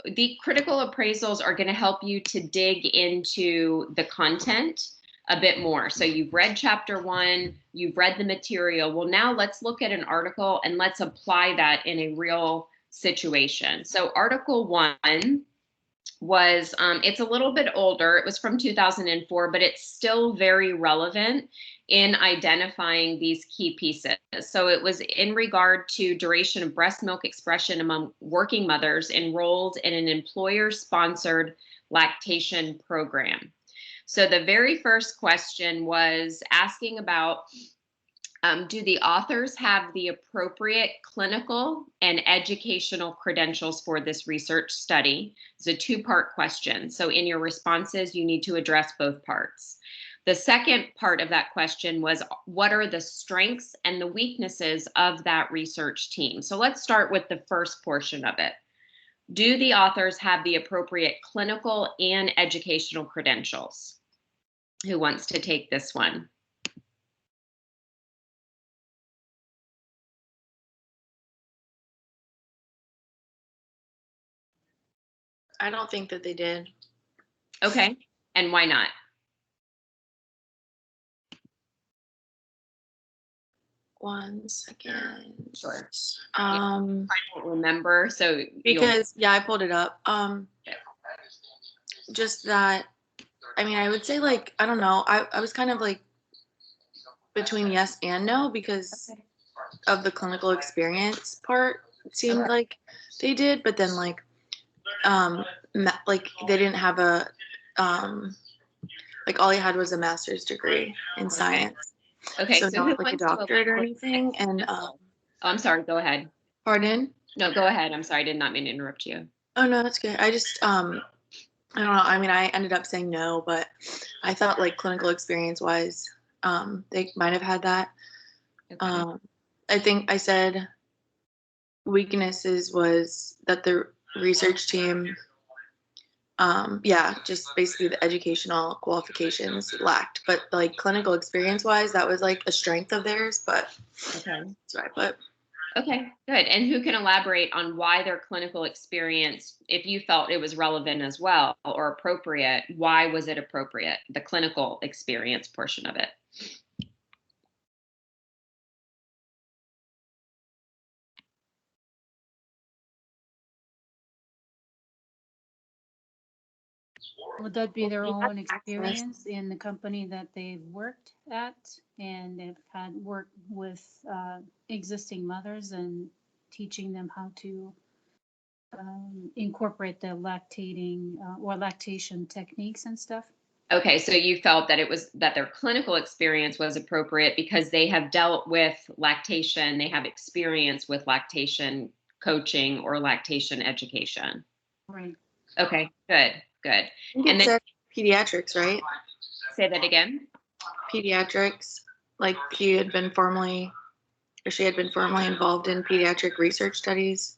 the critical appraisals are going to help you to dig into the content a bit more. So you've read chapter 1, you've read the material. Well, now let's look at an article and let's apply that in a real situation. So article 1 was, it's a little bit older. It was from 2004, but it's still very relevant in identifying these key pieces. So it was in regard to duration of breast milk expression among working mothers enrolled in an employer-sponsored lactation program. So the very first question was asking about, do the authors have the appropriate clinical and educational credentials for this research study? It's a two-part question. So in your responses, you need to address both parts. The second part of that question was, what are the strengths and the weaknesses of that research team? So let's start with the first portion of it. Do the authors have the appropriate clinical and educational credentials? Who wants to take this one? I don't think that they did. Okay, and why not? One second. Sure. I don't remember, so because I pulled it up. Just that, I mean, I would say, like, I don't know. I was kind of like between yes and no because of the clinical experience part. It seemed like they did, but then like they didn't have a like all he had was a master's degree in science. Okay, so not like a doctorate or anything. And oh, I'm sorry, go ahead. Pardon? No, go ahead. I'm sorry, I did not mean to interrupt you. Oh no, that's good. I just I don't know. I mean, I ended up saying no, but I thought like clinical experience wise, they might have had that. Okay. I think I said weaknesses was that the research team, just basically the educational qualifications lacked, but like clinical experience wise, that was like a strength of theirs. But okay, that's what I put. Okay, good. And who can elaborate on why their clinical experience, if you felt it was relevant as well or appropriate, why was it appropriate, the clinical experience portion of it? Would that be their own experience in the company that they've worked at and they've had worked with existing mothers and teaching them how to incorporate the lactating or lactation techniques and stuff? Okay, so you felt that it was that their clinical experience was appropriate because they have dealt with lactation, they have experience with lactation coaching or lactation education. Right. Okay, good, good. And then pediatrics, right? Say that again. Pediatrics, like she had been formally involved in pediatric research studies.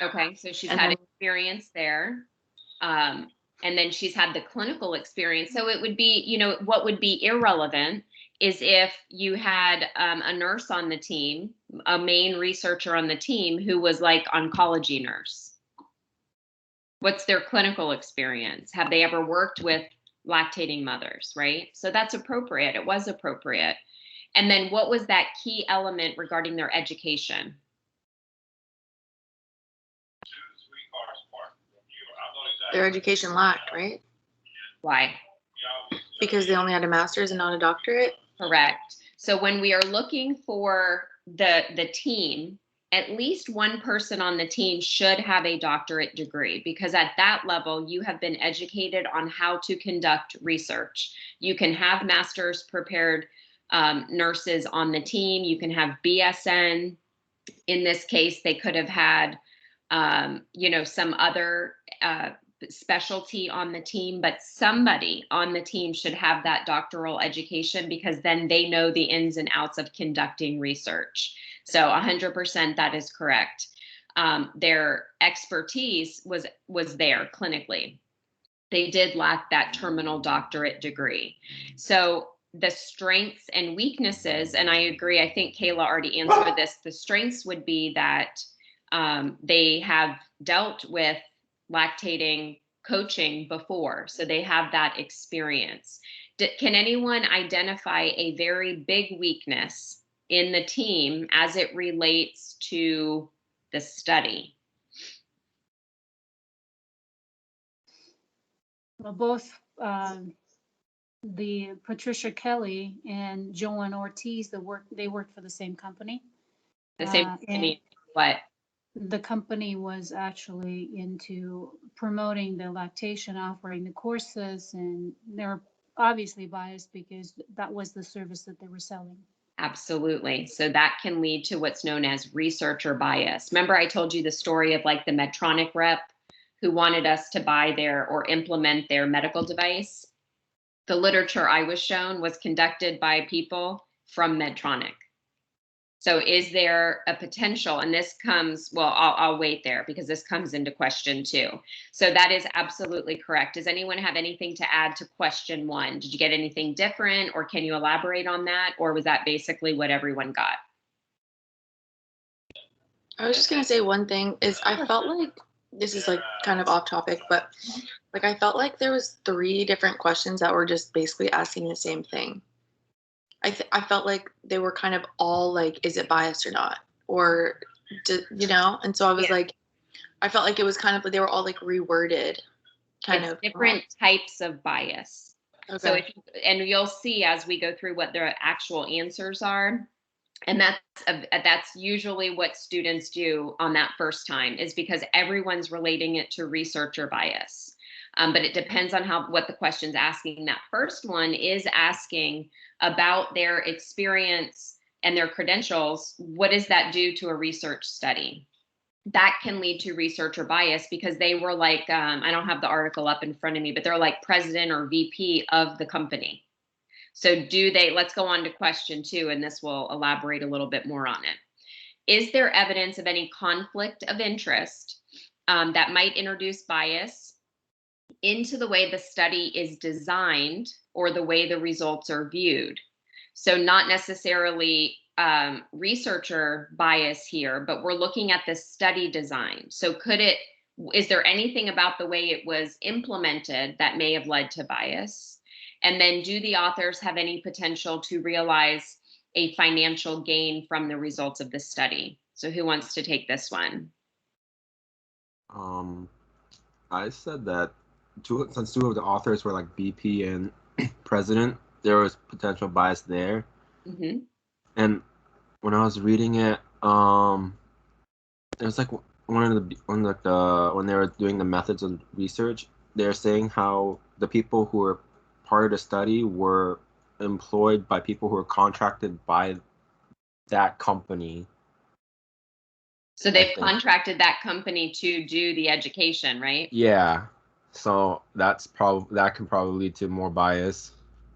Okay, so she's had experience there. And then she's had the clinical experience. So it would be, you know, what would be irrelevant is if you had a nurse on the team, a main researcher on the team who was like oncology nurse. What's their clinical experience? Have they ever worked with lactating mothers, right? So that's appropriate. It was appropriate. And then what was that key element regarding their education? Their education lacked, right? Why? Because they only had a master's and not a doctorate. Correct. So when we are looking for the team, at least one person on the team should have a doctorate degree, because at that level, you have been educated on how to conduct research. You can have master's prepared nurses on the team. You can have BSN. In this case, they could have had, some other specialty on the team, but somebody on the team should have that doctoral education because then they know the ins and outs of conducting research. So 100% that is correct. Their expertise was there clinically. They did lack that terminal doctorate degree. So the strengths and weaknesses, and I agree, I think Kayla already answered this, the strengths would be that they have dealt with lactating coaching before, so they have that experience. Can anyone identify a very big weakness in the team as it relates to the study? Well, both the Patricia Kelly and Joanne Ortiz, they worked for the same company. The same And company, what? the company was actually into promoting the lactation, offering the courses, and they're obviously biased because that was the service that they were selling. Absolutely. So that can lead to what's known as researcher bias. Remember, I told you the story of like the Medtronic rep who wanted us to buy their or implement their medical device? The literature I was shown was conducted by people from Medtronic. So is there a potential, and this comes, well, I'll wait there because this comes into question two. So that is absolutely correct. Does anyone have anything to add to question one? Did you get anything different, or can you elaborate on that? Or was that basically what everyone got? I was just gonna say one thing is I felt like this is like kind of off topic, but like I felt like there was 3 different questions that were just basically asking the same thing. I felt like they were kind of all like, is it biased or not? Or, you know? And so I was like, I felt like it was kind of, they were all like reworded kind It's of. different types of bias. Okay. So and you'll see as we go through what their actual answers are. And that's usually what students do on that first time, is because everyone's relating it to researcher bias. But it depends on what the question's asking. That first one is asking about their experience and their credentials. What does that do to a research study? That can lead to researcher bias because they were like, I don't have the article up in front of me, but they're like president or VP of the company. So let's go on to question two, and this will elaborate a little bit more on it. Is there evidence of any conflict of interest that might introduce bias into the way the study is designed or the way the results are viewed? So not necessarily researcher bias here, but we're looking at the study design. So is there anything about the way it was implemented that may have led to bias? And then do the authors have any potential to realize a financial gain from the results of the study? So who wants to take this one? I said that since 2 of the authors were like VP and president, there was potential bias there. Mm-hmm. And when I was reading it, it was like when they were doing the methods of research, they're saying how the people who were part of the study were employed by people who were contracted by that company. So they've contracted that company to do the education, right? Yeah. So that can probably lead to more bias.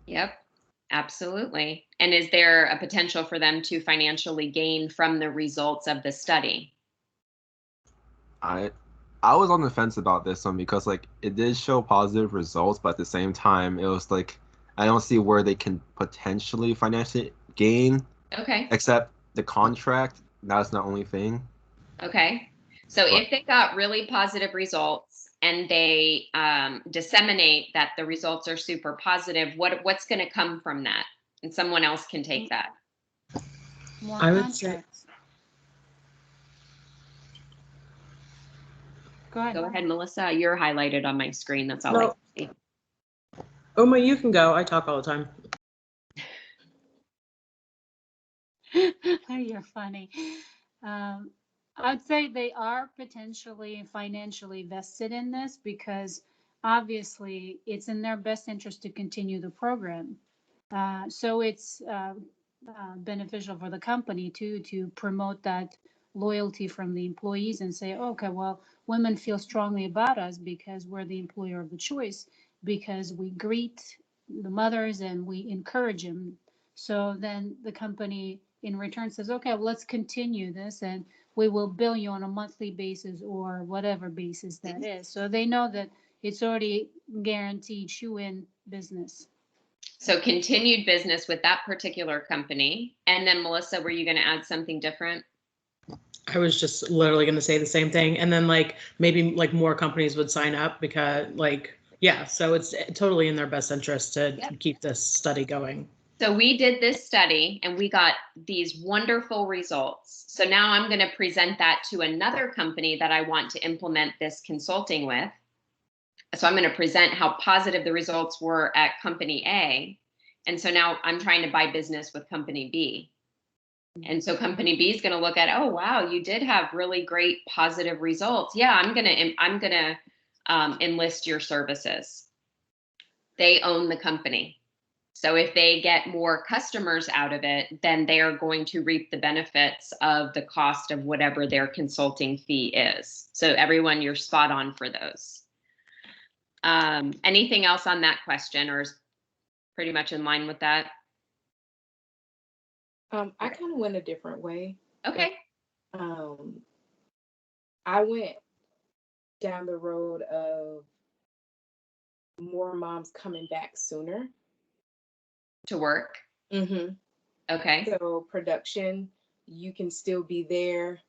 Yep, absolutely. And is there a potential for them to financially gain from the results of the study? I was on the fence about this one because like it did show positive results, but at the same time it was like I don't see where they can potentially financially gain. Okay. Except the contract, that's the only thing. Okay. So if they got really positive results and they disseminate that the results are super positive, what's going to come from that? And someone else can take that. More contracts. Go ahead, Melissa. You're highlighted on my screen. That's all I can see. Oma, you can go. I talk all the time. You're funny. I'd say they are potentially financially vested in this because obviously it's in their best interest to continue the program. So it's beneficial for the company too to promote that loyalty from the employees and say, okay, well, women feel strongly about us because we're the employer of the choice, because we greet the mothers and we encourage them. So then the company in return says, okay, well, let's continue this and we will bill you on a monthly basis or whatever basis that is. So they know that it's already guaranteed shoe-in business. So continued business with that particular company. And then Melissa, were you going to add something different? I was just literally going to say the same thing. And then like maybe like more companies would sign up because like, yeah, so it's totally in their best interest to Yep. keep this study going. So we did this study and we got these wonderful results. So now I'm going to present that to another company that I want to implement this consulting with. So I'm going to present how positive the results were at company A. And so now I'm trying to buy business with company B. And so company B is going to look at, oh, wow, you did have really great positive results. Yeah, I'm going to enlist your services. They own the company. So if they get more customers out of it, then they are going to reap the benefits of the cost of whatever their consulting fee is. So everyone, you're spot on for those. Anything else on that question, or is pretty much in line with that? I kind of went a different way. Okay. I went down the road of more moms coming back sooner To work. Mm-hmm. Okay. So production, you can still be there.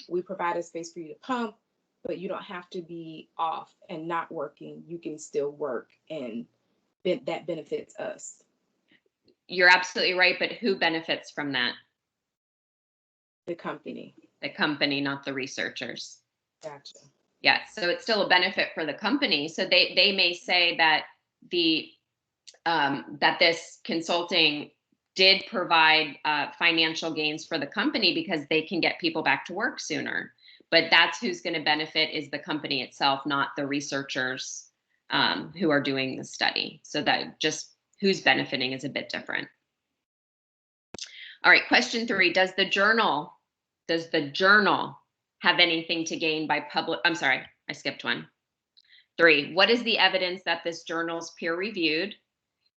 We provide a space for you to pump, but you don't have to be off and not working. You can still work, and that benefits us. You're absolutely right, but who benefits from that? The company. The company, not the researchers. Gotcha. Yes, so it's still a benefit for the company. So they may say that the that this consulting did provide financial gains for the company because they can get people back to work sooner. But that's who's going to benefit is the company itself, not the researchers who are doing the study. So that just who's benefiting is a bit different. All right, question 3, does the journal have anything to gain by I'm sorry, I skipped one. 3, what is the evidence that this journal is peer reviewed?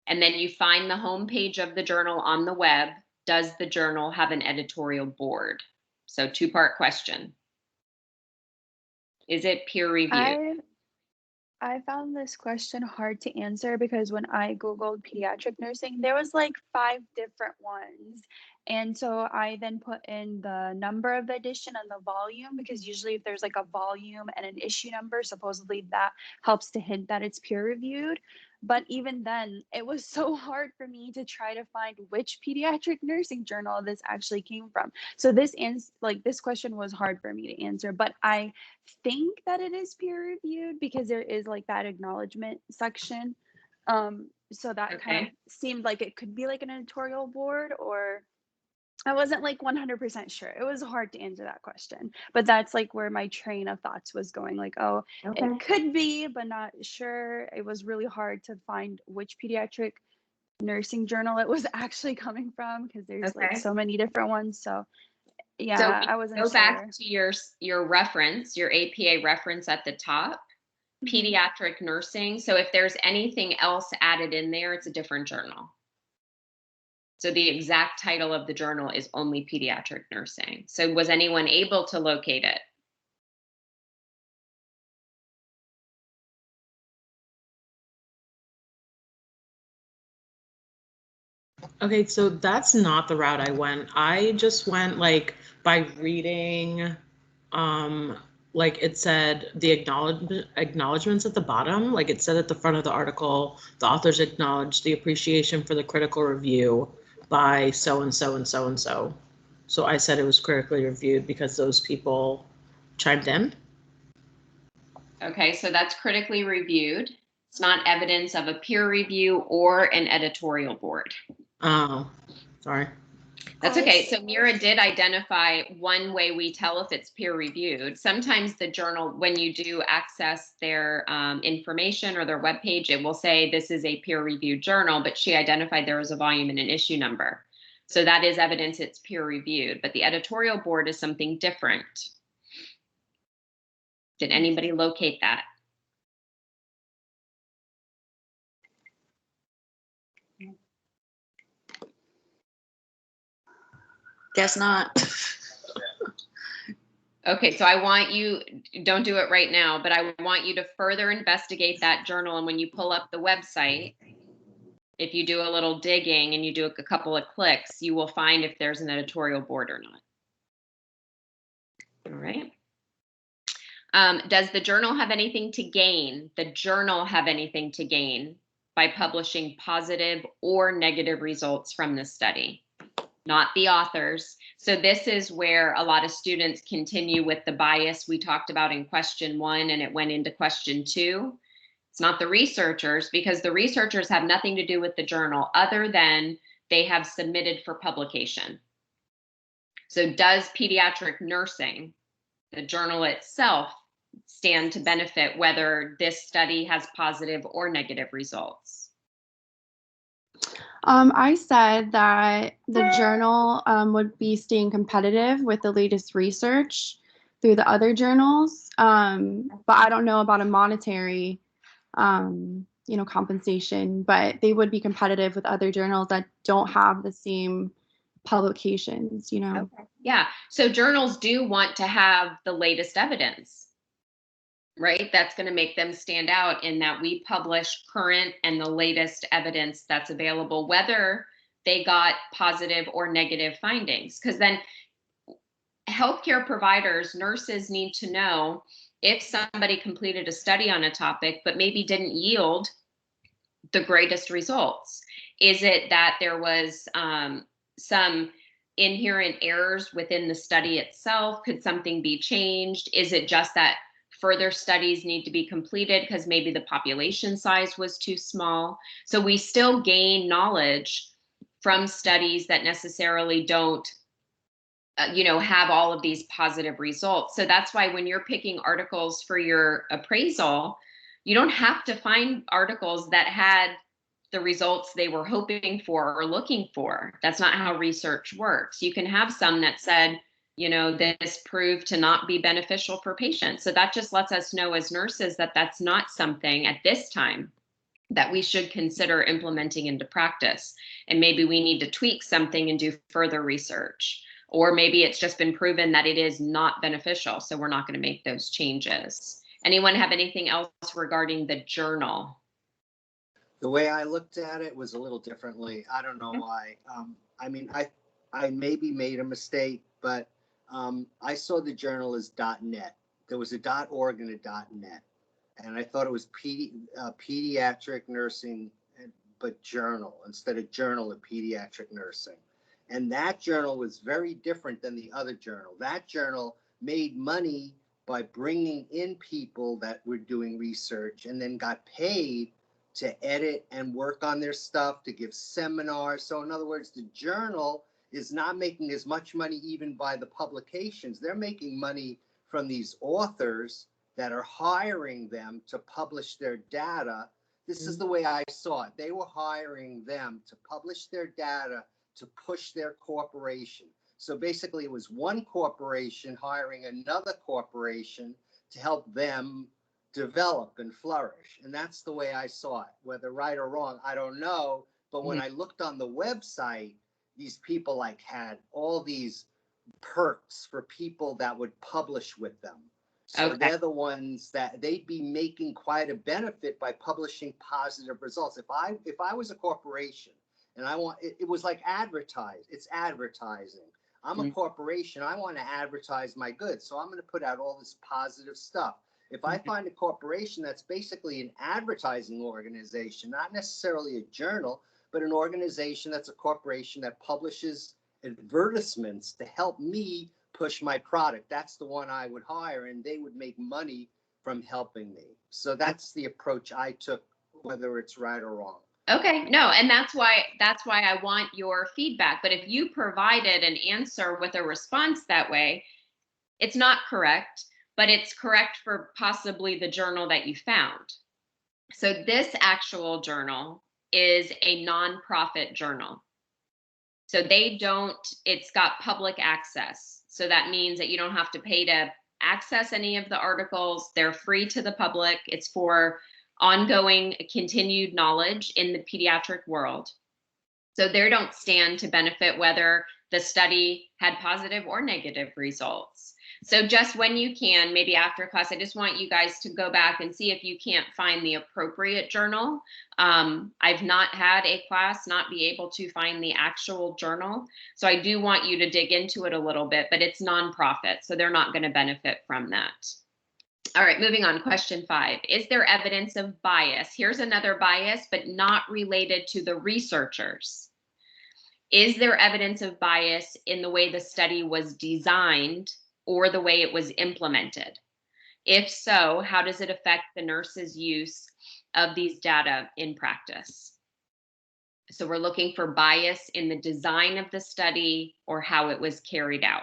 And then you find the homepage of the journal on the web. Does the journal have an editorial board? So 2-part question. Is it peer reviewed? I found this question hard to answer because when I Googled pediatric nursing, there was like 5 different ones. And so I then put in the number of the edition and the volume because usually if there's like a volume and an issue number, supposedly that helps to hint that it's peer reviewed. But even then, it was so hard for me to try to find which pediatric nursing journal this actually came from. So this question was hard for me to answer, but I think that it is peer reviewed because there is like that acknowledgement section. So that kind of seemed like it could be like an editorial board, or I wasn't like 100% sure. It was hard to answer that question, but that's like where my train of thoughts was going, like, oh, it could be, but not sure. It was really hard to find which pediatric nursing journal it was actually coming from because there's like so many different ones. So yeah, So I wasn't go sure. back to your reference, your APA reference at the top, pediatric nursing. So if there's anything else added in there, it's a different journal. So the exact title of the journal is only pediatric nursing. So was anyone able to locate it? Okay, so that's not the route I went. I just went like by reading, like it said the acknowledgements at the bottom, like it said at the front of the article, the authors acknowledge the appreciation for the critical review by so and so and so and so. So I said it was critically reviewed because those people chimed in. Okay, so that's critically reviewed. It's not evidence of a peer review or an editorial board. Oh, sorry. That's okay. So Mira did identify one way we tell if it's peer reviewed. Sometimes the journal, when you do access their information or their webpage, it will say this is a peer reviewed journal, but she identified there was a volume and an issue number. So that is evidence it's peer reviewed, but the editorial board is something different. Did anybody locate that? Guess not. Okay, so I want you, don't do it right now, but I want you to further investigate that journal. And when you pull up the website, if you do a little digging and you do a couple of clicks, you will find if there's an editorial board or not. All right. Does the journal have anything to gain? The journal have anything to gain by publishing positive or negative results from this study? Not the authors. So this is where a lot of students continue with the bias we talked about in question 1, and it went into question 2. It's not the researchers, because the researchers have nothing to do with the journal other than they have submitted for publication. So does pediatric nursing, the journal itself, stand to benefit whether this study has positive or negative results? I said that the journal would be staying competitive with the latest research through the other journals, but I don't know about a monetary, compensation, but they would be competitive with other journals that don't have the same publications, Okay. Yeah. So journals do want to have the latest evidence, right? That's going to make them stand out in that we publish current and the latest evidence that's available, whether they got positive or negative findings. Because then healthcare providers, nurses need to know if somebody completed a study on a topic, but maybe didn't yield the greatest results. Is it that there was some inherent errors within the study itself? Could something be changed? Is it just that further studies need to be completed because maybe the population size was too small? So we still gain knowledge from studies that necessarily don't have all of these positive results. So that's why when you're picking articles for your appraisal, you don't have to find articles that had the results they were hoping for or looking for. That's not how research works. You can have some that said, this proved to not be beneficial for patients. So that just lets us know as nurses that that's not something at this time that we should consider implementing into practice. And maybe we need to tweak something and do further research. Or maybe it's just been proven that it is not beneficial, so we're not going to make those changes. Anyone have anything else regarding the journal? The way I looked at it was a little differently. I don't know why. I maybe made a mistake, but I saw the journal as .net. There was a .org and a .net, and I thought it was pediatric nursing, but journal instead of journal of pediatric nursing. And that journal was very different than the other journal. That journal made money by bringing in people that were doing research and then got paid to edit and work on their stuff, to give seminars. So in other words, the journal is not making as much money even by the publications. They're making money from these authors that are hiring them to publish their data. This is the way I saw it. They were hiring them to publish their data to push their corporation. So basically it was one corporation hiring another corporation to help them develop and flourish. And that's the way I saw it. Whether right or wrong, I don't know. But when I looked on the website, these people had all these perks for people that would publish with them. So they're the ones that they'd be making quite a benefit by publishing positive results. If I was a corporation and it was like it's advertising. I'm a corporation. I want to advertise my goods. So I'm going to put out all this positive stuff. If I find a corporation that's basically an advertising organization, not necessarily a journal, but an organization that's a corporation that publishes advertisements to help me push my product, that's the one I would hire, and they would make money from helping me. So that's the approach I took, whether it's right or wrong. Okay, no, and that's why I want your feedback. But if you provided an answer with a response that way, it's not correct, but it's correct for possibly the journal that you found. So this actual journal is a nonprofit journal. So it's got public access. So that means that you don't have to pay to access any of the articles. They're free to the public. It's for ongoing continued knowledge in the pediatric world. So they don't stand to benefit whether the study had positive or negative results. So just when you can, maybe after class, I just want you guys to go back and see if you can't find the appropriate journal. I've not had a class not be able to find the actual journal. So I do want you to dig into it a little bit, but it's nonprofit, so they're not going to benefit from that. All right, moving on. Question 5. Is there evidence of bias? Here's another bias, but not related to the researchers. Is there evidence of bias in the way the study was designed or the way it was implemented? If so, how does it affect the nurse's use of these data in practice? So we're looking for bias in the design of the study or how it was carried out.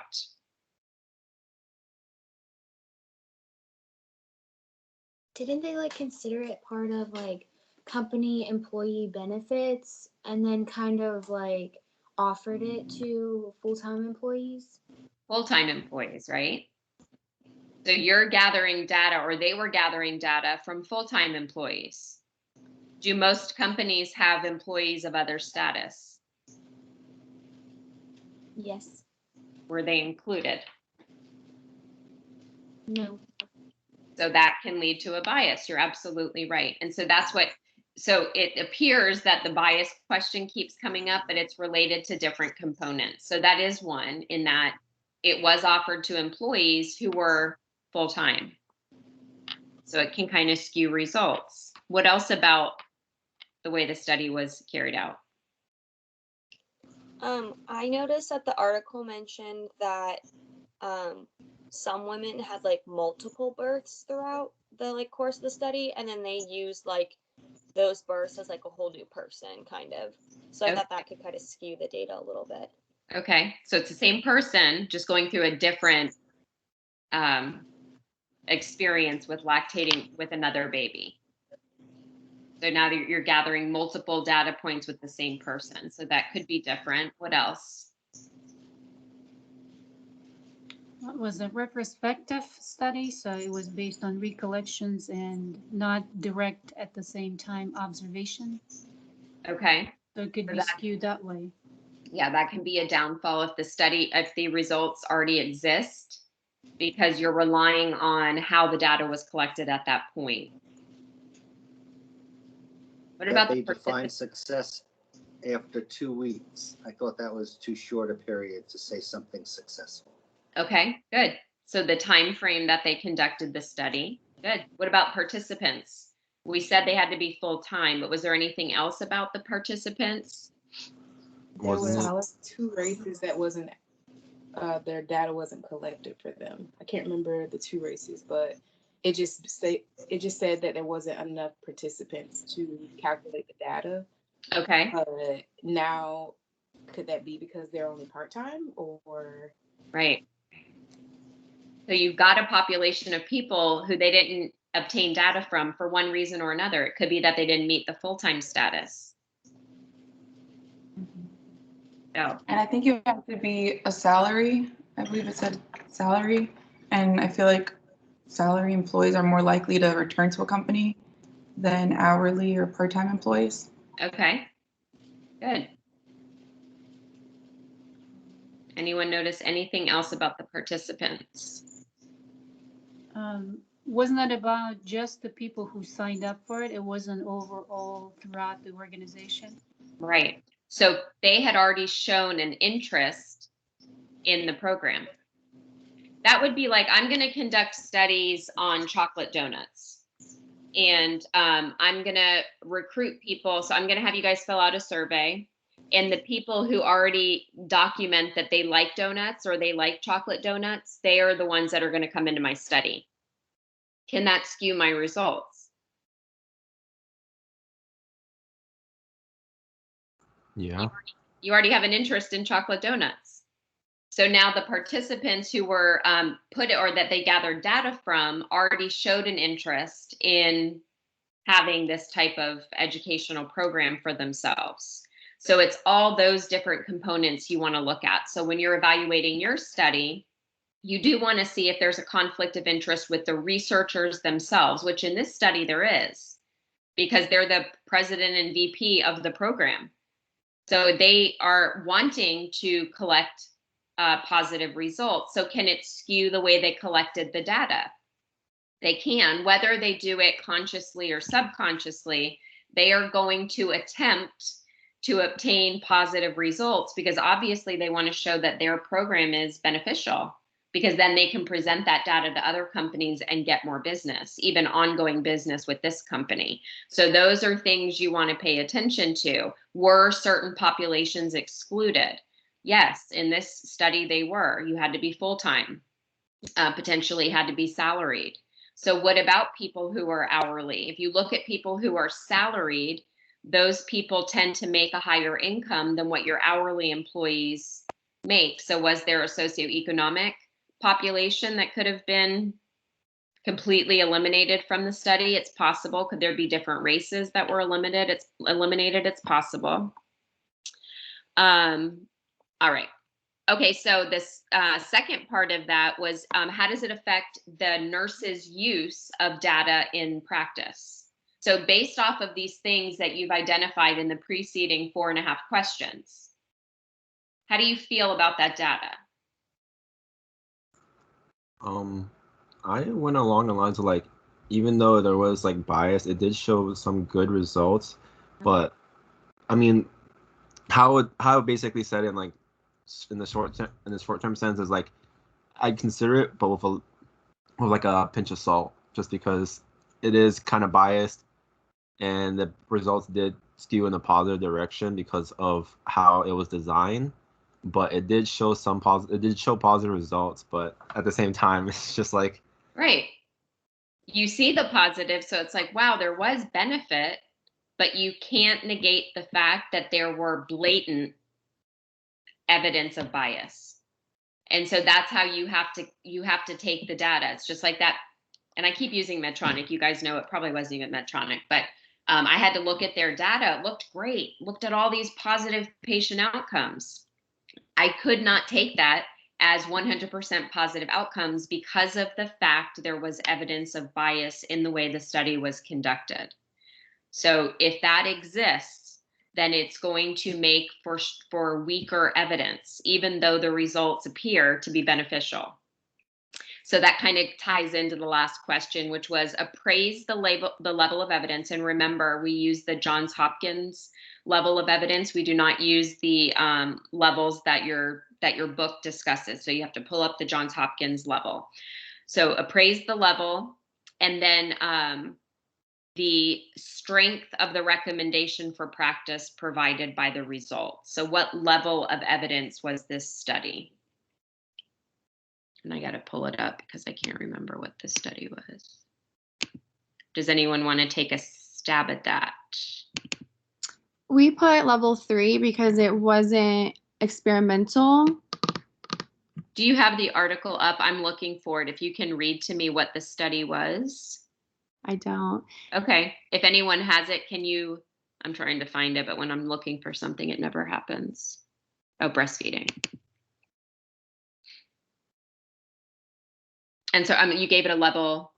Didn't they like consider it part of like company employee benefits and then kind of like offered it to full-time employees? Full-time employees, right? So you're gathering data, or they were gathering data from full-time employees. Do most companies have employees of other status? Yes. Were they included? No. So that can lead to a bias. You're absolutely right. And so that's what, so it appears that the bias question keeps coming up, but it's related to different components. So that is one, in that it was offered to employees who were full-time. So it can kind of skew results. What else about the way the study was carried out? I noticed that the article mentioned that some women had like multiple births throughout the like course of the study, and then they used like those births as like a whole new person kind of. So I thought that could kind of skew the data a little bit. Okay, so it's the same person just going through a different experience with lactating with another baby. So now you're gathering multiple data points with the same person. So that could be different. What else? It was a retrospective study, so it was based on recollections and not direct at the same time observation. Okay. So it could be skewed that way. Yeah, that can be a downfall if the results already exist, because you're relying on how the data was collected at that point. What about they define success after 2 weeks? I thought that was too short a period to say something successful. Okay, good. So the time frame that they conducted the study. Good. What about participants? We said they had to be full-time, but was there anything else about the participants? There was 2 races that wasn't their data wasn't collected for them. I can't remember the 2 races, but it just said that there wasn't enough participants to calculate the data. Okay. Now, could that be because they're only part-time, or? Right. So you've got a population of people who they didn't obtain data from for one reason or another. It could be that they didn't meet the full-time status. Oh. And I think you have to be a salary. I believe it said salary. And I feel like salary employees are more likely to return to a company than hourly or part-time employees. Okay, good. Anyone notice anything else about the participants? Wasn't that about just the people who signed up for it? It wasn't overall throughout the organization? Right. So they had already shown an interest in the program. That would be like, I'm going to conduct studies on chocolate donuts. And I'm going to recruit people. So I'm going to have you guys fill out a survey. And the people who already document that they like donuts or they like chocolate donuts, they are the ones that are going to come into my study. Can that skew my results? Yeah. You already have an interest in chocolate donuts. So now the participants who were or that they gathered data from already showed an interest in having this type of educational program for themselves. So it's all those different components you want to look at. So when you're evaluating your study, you do want to see if there's a conflict of interest with the researchers themselves, which in this study there is, because they're the president and VP of the program. So they are wanting to collect positive results. So can it skew the way they collected the data? They can, whether they do it consciously or subconsciously, they are going to attempt to obtain positive results because obviously they want to show that their program is beneficial, because then they can present that data to other companies and get more business, even ongoing business with this company. So those are things you want to pay attention to. Were certain populations excluded? Yes, in this study they were. You had to be full-time, potentially had to be salaried. So what about people who are hourly? If you look at people who are salaried, those people tend to make a higher income than what your hourly employees make. So was there a socioeconomic population that could have been completely eliminated from the study? It's possible. Could there be different races that were eliminated? It's possible. All right. Okay, so this second part of that was how does it affect the nurse's use of data in practice? So based off of these things that you've identified in the preceding 4.5 questions, how do you feel about that data? I went along the lines of like, even though there was like bias, it did show some good results. But I mean, how it basically said in like in the short term sense is like, I'd consider it, but with like a pinch of salt, just because it is kind of biased, and the results did skew in a positive direction because of how it was designed. But it did show positive results, but at the same time, it's just like, right. You see the positive, so it's like, wow, there was benefit, but you can't negate the fact that there were blatant evidence of bias. And so that's how you have to take the data. It's just like that. And I keep using Medtronic. You guys know it probably wasn't even Medtronic, but I had to look at their data. It looked great. Looked at all these positive patient outcomes. I could not take that as 100% positive outcomes because of the fact there was evidence of bias in the way the study was conducted. So if that exists, then it's going to make for weaker evidence, even though the results appear to be beneficial. So that kind of ties into the last question, which was appraise the level of evidence. And remember, we use the Johns Hopkins level of evidence. We do not use the levels that your book discusses. So you have to pull up the Johns Hopkins level. So appraise the level, and then the strength of the recommendation for practice provided by the results. So what level of evidence was this study? And I got to pull it up because I can't remember what this study was. Does anyone want to take a stab at that? We put level 3 because it wasn't experimental. Do you have the article up? I'm looking for it. If you can read to me what the study was. I don't. Okay. If anyone has it, can you? I'm trying to find it, but when I'm looking for something, it never happens. Oh, breastfeeding. And so you gave it a level?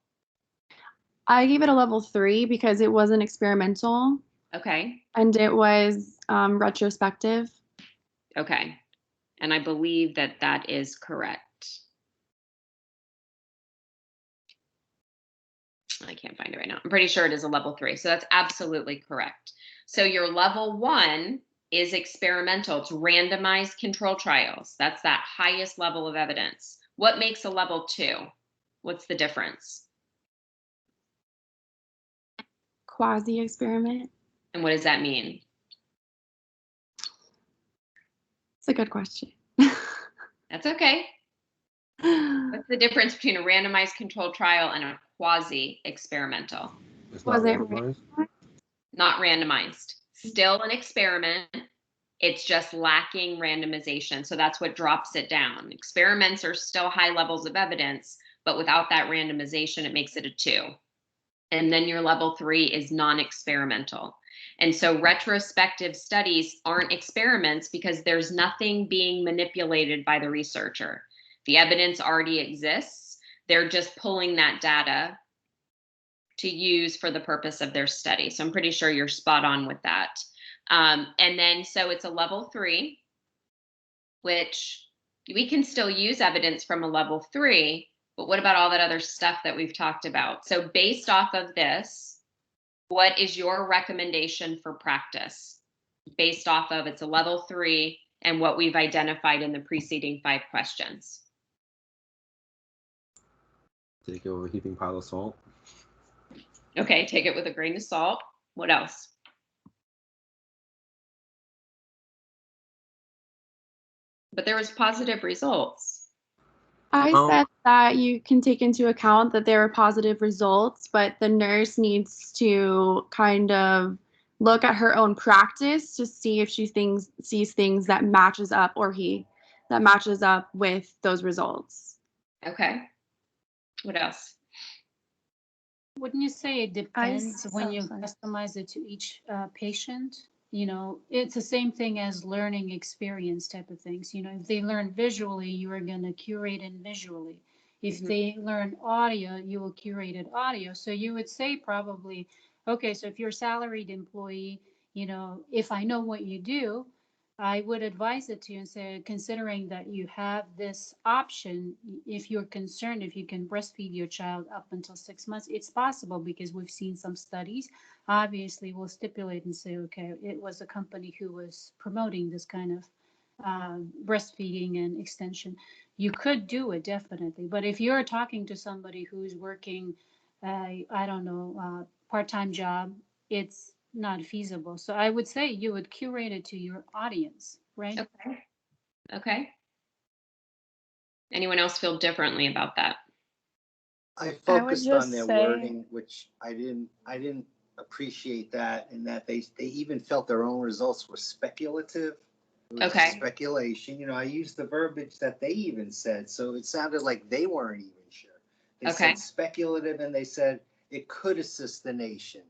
I gave it a level 3 because it wasn't experimental. Okay. And it was retrospective. Okay. And I believe that that is correct. I can't find it right now. I'm pretty sure it is a level 3. So that's absolutely correct. So your level 1 is experimental. It's randomized control trials. That's that highest level of evidence. What makes a level 2? What's the difference? Quasi-experiment. And what does that mean? It's a good question. That's okay. What's the difference between a randomized controlled trial and a quasi-experimental? Was it Not randomized. Still an experiment. It's just lacking randomization. So that's what drops it down. Experiments are still high levels of evidence, but without that randomization, it makes it a 2. And then your level 3 is non-experimental. And so retrospective studies aren't experiments because there's nothing being manipulated by the researcher. The evidence already exists. They're just pulling that data to use for the purpose of their study. So I'm pretty sure you're spot on with that. And then, so it's a level 3, which we can still use evidence from a level 3, but what about all that other stuff that we've talked about? So based off of this, what is your recommendation for practice? Based off of it's a level 3 and what we've identified in the preceding 5 questions. Take it with a heaping pile of salt. Okay, take it with a grain of salt. What else? But there was positive results. I said that you can take into account that there are positive results, but the nurse needs to kind of look at her own practice to see if she sees things that matches up that matches up with those results. Okay. What else? Wouldn't you say it depends when you sorry. customize it to each patient? You know, it's the same thing as learning experience type of things. You know, if they learn visually, you are going to curate it visually. If they learn audio, you will curate it audio. So you would say probably, okay, so if you're a salaried employee, you know, if I know what you do, I would advise it to you and say, considering that you have this option, if you're concerned, if you can breastfeed your child up until 6 months, it's possible because we've seen some studies. Obviously, we'll stipulate and say, okay, it was a company who was promoting this kind of breastfeeding and extension. You could do it definitely, but if you're talking to somebody who's working, I don't know, part-time job, it's not feasible. So I would say you would curate it to your audience, right? Okay. Okay. Anyone else feel differently about that? I would focused on just their say- wording, which I didn't appreciate that, and that they even felt their own results were speculative. It was Okay. speculation. You know, I used the verbiage that they even said, so it sounded like they weren't even sure. They Okay. said speculative, and they said it could assist the nation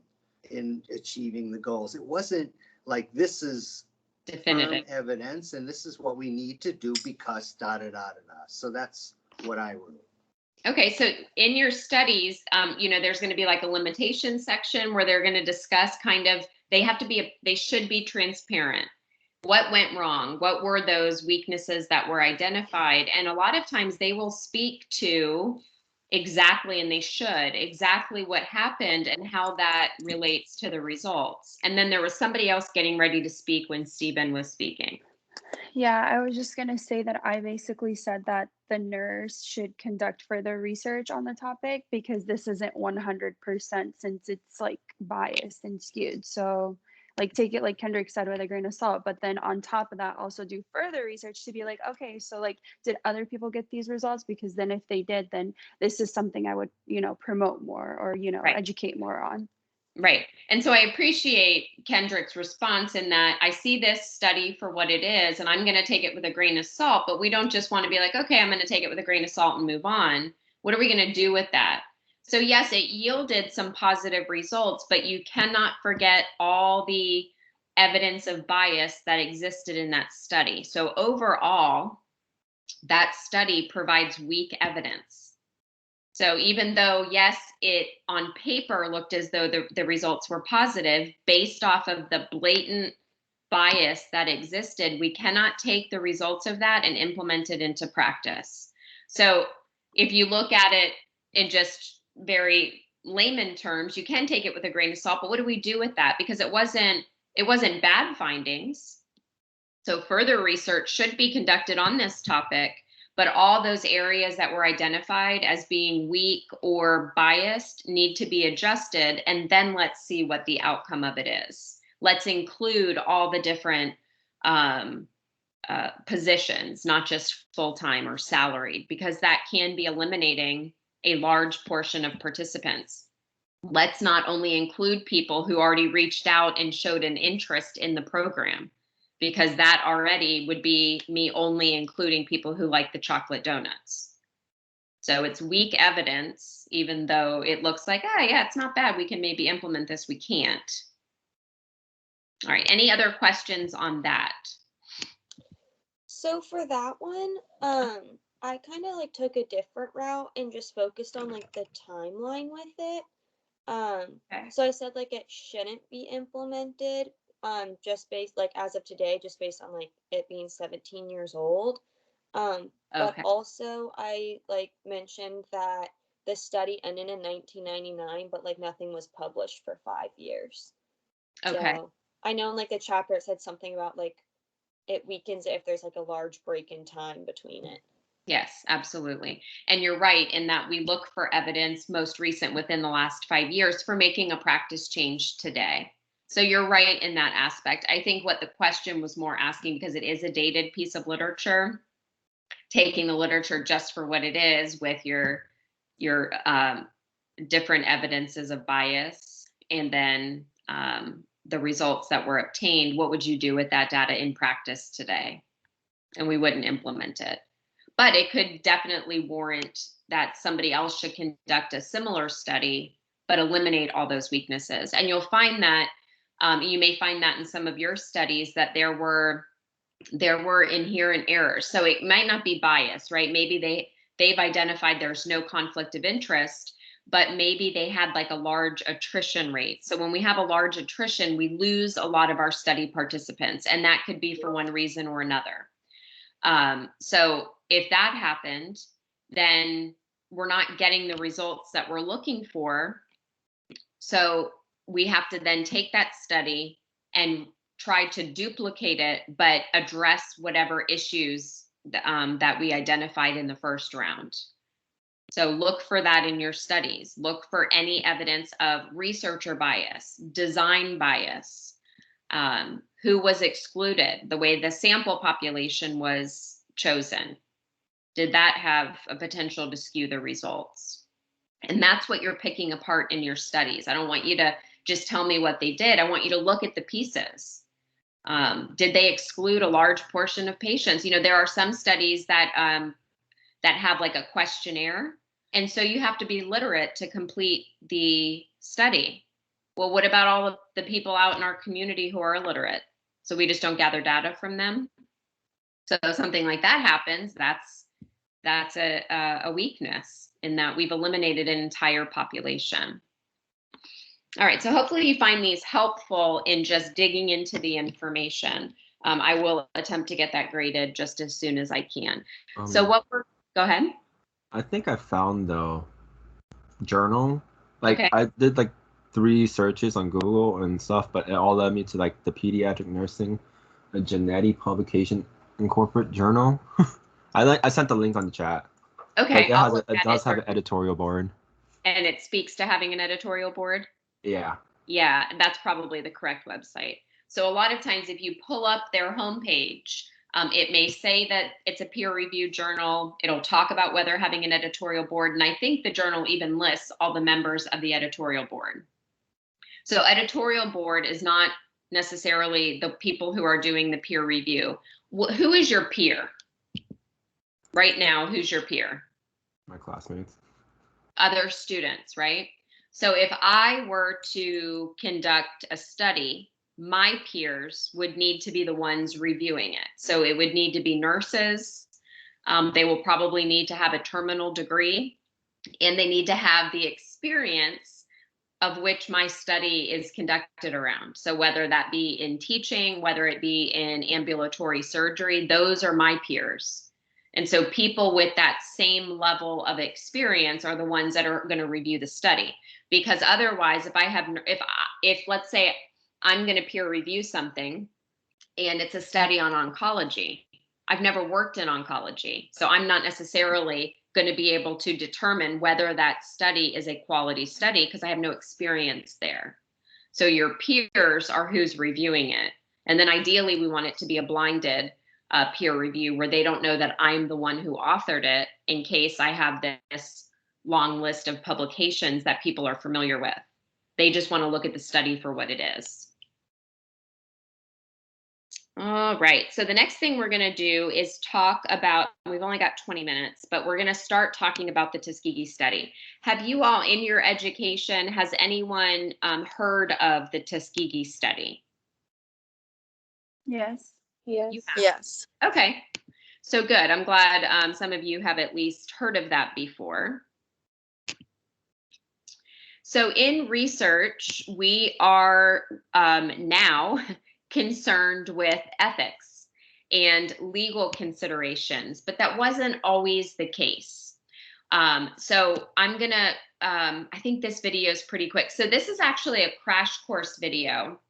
in achieving the goals. It wasn't like this is firm Definitive. evidence, and this is what we need to do because da da da da da. So that's what I wrote. Okay, so in your studies, you know, there's going to be like a limitation section where they're going to discuss kind of, they should be transparent. What went wrong? What were those weaknesses that were identified? And a lot of times they will speak to exactly, and they should, exactly what happened and how that relates to the results. And then there was somebody else getting ready to speak when Stephen was speaking. Yeah, I was just going to say that I basically said that the nurse should conduct further research on the topic because this isn't 100% since it's like biased and skewed. So, like, take it like Kendrick said with a grain of salt, but then on top of that, also do further research to be like, okay, so like, did other people get these results? Because then if they did, then this is something I would, you know, promote more or, you know, Right. educate more on. Right. And so I appreciate Kendrick's response in that I see this study for what it is, and I'm going to take it with a grain of salt, but we don't just want to be like, okay, I'm going to take it with a grain of salt and move on. What are we going to do with that? So yes, it yielded some positive results, but you cannot forget all the evidence of bias that existed in that study. So overall, that study provides weak evidence. So even though, yes, it on paper looked as though the results were positive, based off of the blatant bias that existed, we cannot take the results of that and implement it into practice. So if you look at it in just very layman terms, you can take it with a grain of salt, but what do we do with that? Because it wasn't bad findings. So further research should be conducted on this topic, but all those areas that were identified as being weak or biased need to be adjusted, and then let's see what the outcome of it is. Let's include all the different positions, not just full-time or salaried, because that can be eliminating a large portion of participants. Let's not only include people who already reached out and showed an interest in the program, because that already would be me only including people who like the chocolate donuts. So it's weak evidence, even though it looks like, oh yeah, it's not bad, we can maybe implement this, we can't. All right, any other questions on that? So for that one, I kind of like took a different route and just focused on like the timeline with it. Okay. So I said like it shouldn't be implemented, just based like as of today, just based on like it being 17 years old. But Okay. also I like mentioned that the study ended in 1999, but like nothing was published for 5 years. Okay. So I know in like the chapter it said something about like it weakens if there's like a large break in time between it. Yes, absolutely. And you're right in that we look for evidence most recent within the last 5 years for making a practice change today. So you're right in that aspect. I think what the question was more asking, because it is a dated piece of literature, taking the literature just for what it is with your different evidences of bias and then the results that were obtained, what would you do with that data in practice today? And we wouldn't implement it. But it could definitely warrant that somebody else should conduct a similar study, but eliminate all those weaknesses. And you'll find that you may find that in some of your studies that there were inherent errors. So it might not be bias, right? Maybe they've identified there's no conflict of interest, but maybe they had like a large attrition rate. So when we have a large attrition, we lose a lot of our study participants, and that could be for one reason or another. So if that happened, then we're not getting the results that we're looking for. So we have to then take that study and try to duplicate it, but address whatever issues that we identified in the first round. So look for that in your studies. Look for any evidence of researcher bias, design bias, who was excluded, the way the sample population was chosen. Did that have a potential to skew the results? And that's what you're picking apart in your studies. I don't want you to just tell me what they did. I want you to look at the pieces. Did they exclude a large portion of patients? You know, there are some studies that have like a questionnaire, and so you have to be literate to complete the study. Well, what about all of the people out in our community who are illiterate? So we just don't gather data from them. So something like that happens, that's a weakness in that we've eliminated an entire population. All right, so hopefully you find these helpful in just digging into the information. I will attempt to get that graded just as soon as I can. So go ahead. I think I found the journal. Like Okay. I did like 3 searches on Google and stuff, but it all led me to like the Pediatric Nursing, a Genetti Publication Incorporate Journal. I sent the link on the chat. Okay. Like it does have an editorial board. And it speaks to having an editorial board? Yeah. Yeah, that's probably the correct website. So a lot of times if you pull up their homepage, it may say that it's a peer-reviewed journal. It'll talk about whether having an editorial board. And I think the journal even lists all the members of the editorial board. So editorial board is not necessarily the people who are doing the peer review. Who is your peer? Right now, who's your peer? My classmates. Other students, right? So if I were to conduct a study, my peers would need to be the ones reviewing it. So it would need to be nurses. They will probably need to have a terminal degree, and they need to have the experience of which my study is conducted around. So whether that be in teaching, whether it be in ambulatory surgery, those are my peers. And so people with that same level of experience are the ones that are going to review the study. Because otherwise, if let's say I'm going to peer review something and it's a study on oncology, I've never worked in oncology, so I'm not necessarily going to be able to determine whether that study is a quality study because I have no experience there. So your peers are who's reviewing it. And then ideally we want it to be a blinded peer review where they don't know that I'm the one who authored it in case I have this long list of publications that people are familiar with. They just want to look at the study for what it is. All right, so the next thing we're going to do is talk about, we've only got 20 minutes, but we're going to start talking about the Tuskegee study. Have you all in your education, has anyone heard of the Tuskegee study? Yes. Yes. Okay, so good. I'm glad some of you have at least heard of that before. So in research, we are now concerned with ethics. and legal considerations, but that wasn't always the case. So I'm gonna, I think this video is pretty quick. So this is actually a crash course video.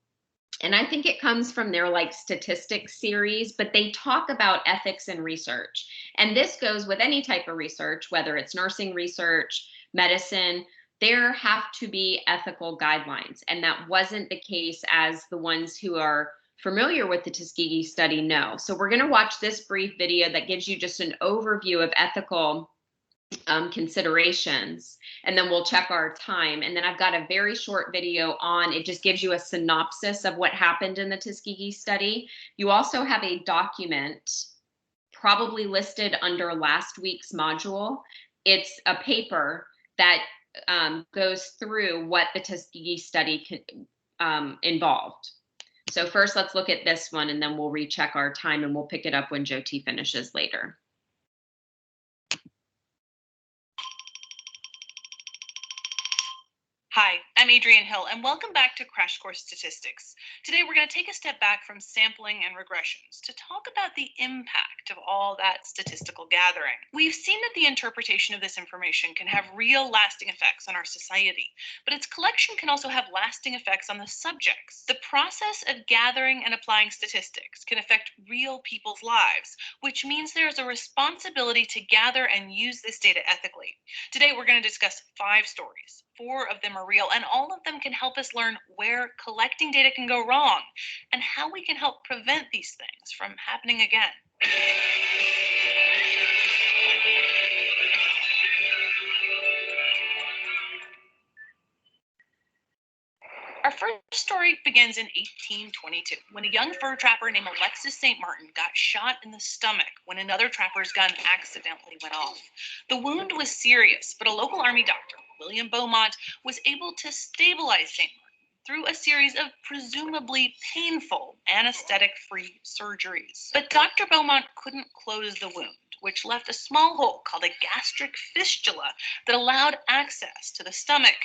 And I think it comes from their like statistics series, but they talk about ethics in research. And this goes with any type of research, whether it's nursing research, medicine, there have to be ethical guidelines. And that wasn't the case, as the ones who are familiar with the Tuskegee study know. So we're going to watch this brief video that gives you just an overview of ethical considerations, and then we'll check our time. And then I've got a very short video on, it just gives you a synopsis of what happened in the Tuskegee study. You also have a document probably listed under last week's module. It's a paper that goes through what the Tuskegee study involved. So first, let's look at this one, and then we'll recheck our time, and we'll pick it up when Jyoti finishes later. Hi, I'm Adrienne Hill, and welcome back to Crash Course Statistics. Today, we're going to take a step back from sampling and regressions to talk about the impact of all that statistical gathering. We've seen that the interpretation of this information can have real lasting effects on our society, but its collection can also have lasting effects on the subjects. The process of gathering and applying statistics can affect real people's lives, which means there is a responsibility to gather and use this data ethically. Today, we're going to discuss 5 stories. 4 of them are real, and all of them can help us learn where collecting data can go wrong and how we can help prevent these things from happening again. Our first story begins in 1822, when a young fur trapper named Alexis St. Martin got shot in the stomach when another trapper's gun accidentally went off. The wound was serious, but a local army doctor, William Beaumont, was able to stabilize St. Martin through a series of presumably painful anesthetic-free surgeries. But Dr. Beaumont couldn't close the wound, which left a small hole called a gastric fistula that allowed access to the stomach.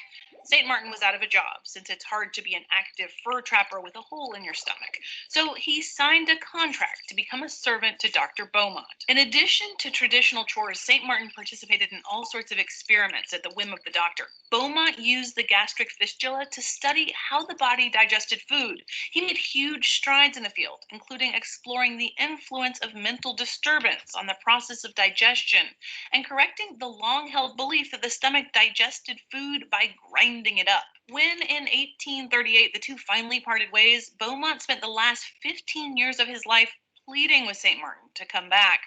St. Martin was out of a job, since it's hard to be an active fur trapper with a hole in your stomach. So he signed a contract to become a servant to Dr. Beaumont. In addition to traditional chores, St. Martin participated in all sorts of experiments at the whim of the doctor. Beaumont used the gastric fistula to study how the body digested food. He made huge strides in the field, including exploring the influence of mental disturbance on the process of digestion and correcting the long-held belief that the stomach digested food by grinding it up. When in 1838 the two finally parted ways, Beaumont spent the last 15 years of his life pleading with St. Martin to come back.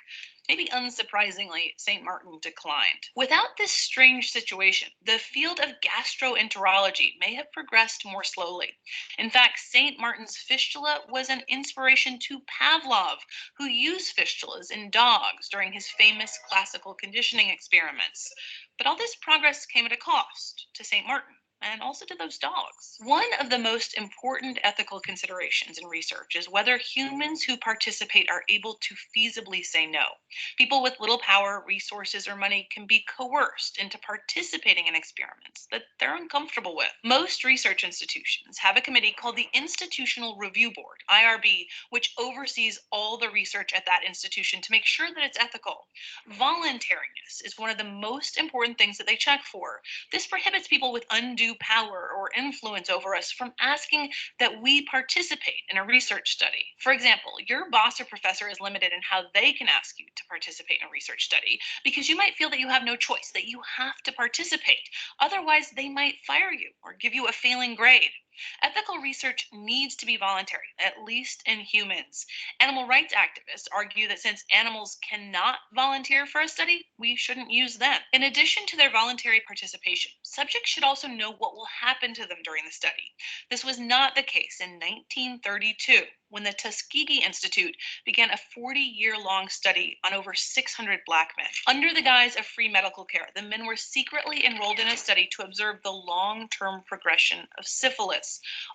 Maybe unsurprisingly, St. Martin declined. Without this strange situation, the field of gastroenterology may have progressed more slowly. In fact, St. Martin's fistula was an inspiration to Pavlov, who used fistulas in dogs during his famous classical conditioning experiments. But all this progress came at a cost to St. Martin, and also to those dogs. One of the most important ethical considerations in research is whether humans who participate are able to feasibly say no. People with little power, resources, or money can be coerced into participating in experiments that they're uncomfortable with. Most research institutions have a committee called the Institutional Review Board, IRB, which oversees all the research at that institution to make sure that it's ethical. Voluntariness is one of the most important things that they check for. This prohibits people with undue power or influence over us from asking that we participate in a research study. For example, your boss or professor is limited in how they can ask you to participate in a research study because you might feel that you have no choice, that you have to participate. Otherwise, they might fire you or give you a failing grade. Ethical research needs to be voluntary, at least in humans. Animal rights activists argue that since animals cannot volunteer for a study, we shouldn't use them. In addition to their voluntary participation, subjects should also know what will happen to them during the study. This was not the case in 1932, when the Tuskegee Institute began a 40-year-long study on over 600 Black men. Under the guise of free medical care, the men were secretly enrolled in a study to observe the long-term progression of syphilis.